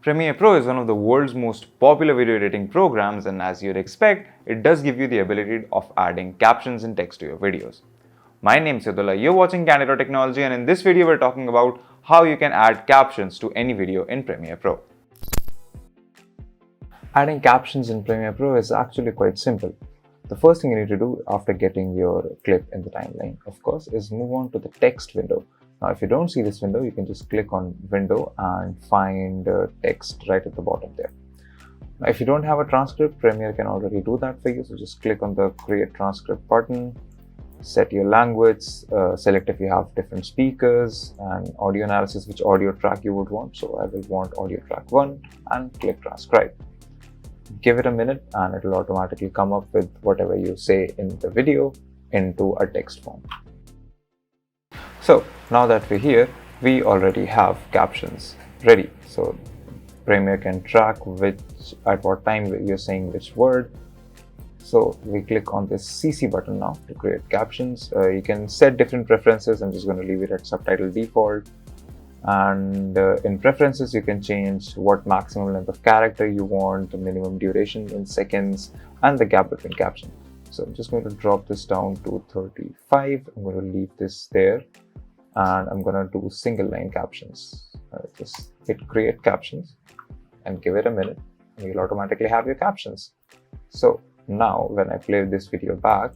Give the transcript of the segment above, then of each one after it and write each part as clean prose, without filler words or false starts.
Premiere Pro is one of the world's most popular video editing programs, and as you'd expect, it does give you the ability of adding captions and text to your videos. My name is Yadullah, you're watching Candid.Technology, and in this video we're talking about how you can add captions to any video in Premiere Pro. Adding captions in Premiere Pro is actually quite simple. The first thing you need to do after getting your clip in the timeline, of course, is move on to the text window. Now, if you don't see this window, you can just click on window and find text right at the bottom there. Now, if you don't have a transcript, Premiere can already do that for you. So just click on the create transcript button, set your language, select if you have different speakers, and audio analysis, which audio track you would want. So I will want audio track 1 and click transcribe. Give it a minute and it will automatically come up with whatever you say in the video into a text form. So now that we're here, we already have captions ready. So Premiere can track at what time you're saying which word. So we click on this CC button now to create captions. You can set different preferences. I'm just going to leave it at subtitle default. And in preferences, you can change what maximum length of character you want, the minimum duration in seconds, and the gap between captions. So I'm just going to drop this down to 35. I'm going to leave this there, and I'm going to do single line captions. Just hit create captions and give it a minute, and you'll automatically have your captions. So now when I play this video back,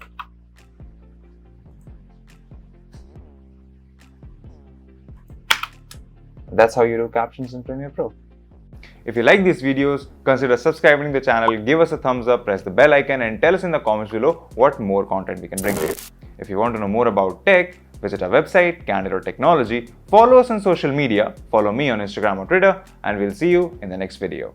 that's how you do captions in Premiere Pro. If you like these videos, consider subscribing to the channel, give us a thumbs up, press the bell icon, and tell us in the comments below what more content we can bring to you. If you want to know more about tech, visit our website, Candid.Technology, follow us on social media, follow me on Instagram or Twitter, and we'll see you in the next video.